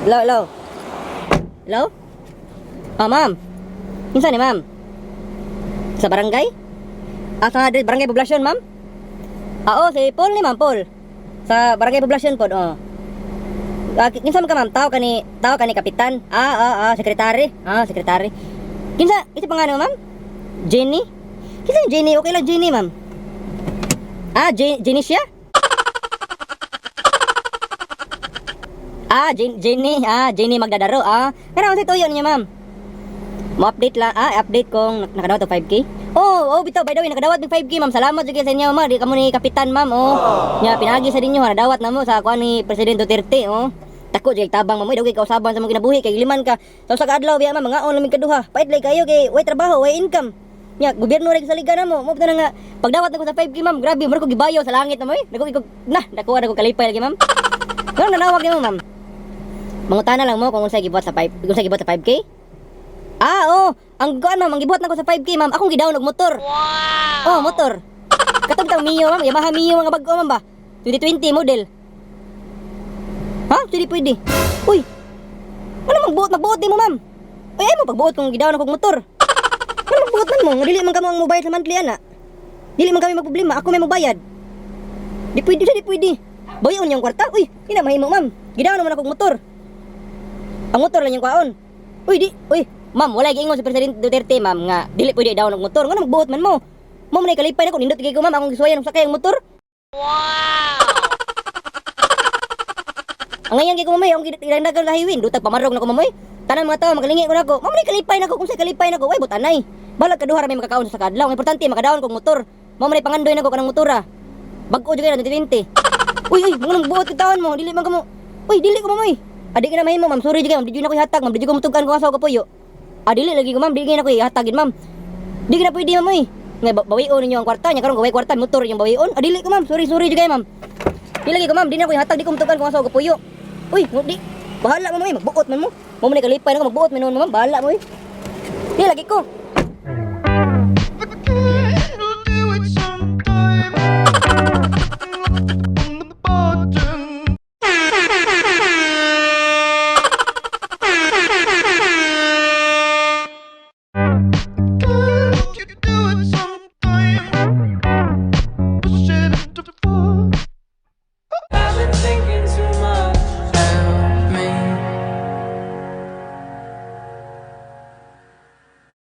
Hello, hello. Hello? Ah, ma'am. Kinsa ni ma'am? Sa barangay? Sa barangay poblasyon, ma'am? Oo, si Paul ni ma'am, Paul. Sa barangay poblasyon pod, oh. Kinsa man ka ma'am? Tao ka ni kapitan. Sekretary. Sekretary. Kinsa pangano ma'am? Jenny? Kinsa yung Jenny? Okay lang Jenny, ma'am. Jenny siya? Jenny Magdadaro. Pero kasi tuyo niya, ma'am. Mo-update lang, update kong nakadawat og 5K. Bitaw, by the way, nakadawat ng 5K, ma'am. Salamat jud sa inyo, ma'am. Di kamo ni kapitan, ma'am, Nya pinagi sa ninyo, nadawat na mo sa kuan ni President Duterte, Tako jay tabang mamoy daw kay kausaban sa mong kinabuhi kay liman ka. Sa usa ka adlaw biya, ma'am, mga on lamig kaduha. Pait lay kayo kay way trabaho, way income. Nya gobyerno ra sa liga namo. Mo na nga pagdawat nako sa 5K, ma'am. Grabe, mo ko gibayo sa langit na mo, nakuha na ko kalipay lagi, ma'am. Kung nanawag mo, ma'am. Mangutana lang mo kung unsay gibuhat sa 5K. Ang kuan, ma'am, ang gibuhat nako sa 5K, ma'am. Akong gidawon og motor. Wow. Motor. Katong tang Mio, ma'am. Yamaha Mio mga bag-o, ma'am ba? 2020 model. Pwede. Uy. Ano magbuot din mo, ma'am? Ay mo pagbuot kung gidawon akong motor. Ano magbuot man mo? Dili man kamo ang mobayad sa monthly ana. Dili man kami magproblema. Ako may mobayad. Di pwede. Bayon yung kwarta. Uy, ina mahimo, ma'am. Gidawon naman akong motor. Ang motor lang yung kwaon. Uy, ma'am, wala giingon si President Duterte, ma'am, nga dili pwede daw ng motor. Ngano magbuot man mo? Mo man kalipay nako nindot gid ko, ma'am, akong gisuwayan og sakay ang motor. Wow. Ang ngayon gid ko, mamay, akong gidandagan sa highway, dutag pamarog nako, mamay. Tanan mga tawo magalingi ko nako. Mo man kalipay nako kung say kalipay nako, way butanay. Balag kaduha ra may makakaon sa kadlaw. Ang importante makadaon kog motor. Mo man pangandoy nako kanang motora. Bag-o jud kay na 2020. Uy, mga nang buot kita mo, dili man kamo. Uy, dili ko, mamay. Adi ka na mahimo, ma'am. Sorry jud kay, ma'am. Di na ko ihatag, ma'am. Di ko mutugan ko asaw ka puyo. Dili lagi ko, ma'am. Di na ko ihatagin, ma'am. Di ka na pwede, ma'am, Nga bawion ninyo ang kwarta, nya karon gaway kwarta motor yung bawion. Dili ko, ma'am. Sorry jud kay, ma'am. Di lagi ko, ma'am. Di na ko ihatag, di ko mutugan ko asaw ka puyo. Uy, di. Bahala mo, ma'am. Magbuot man mo. Mo man kalipay na ko magbuot man mo, ma'am. Bahala mo, Di lagi ko.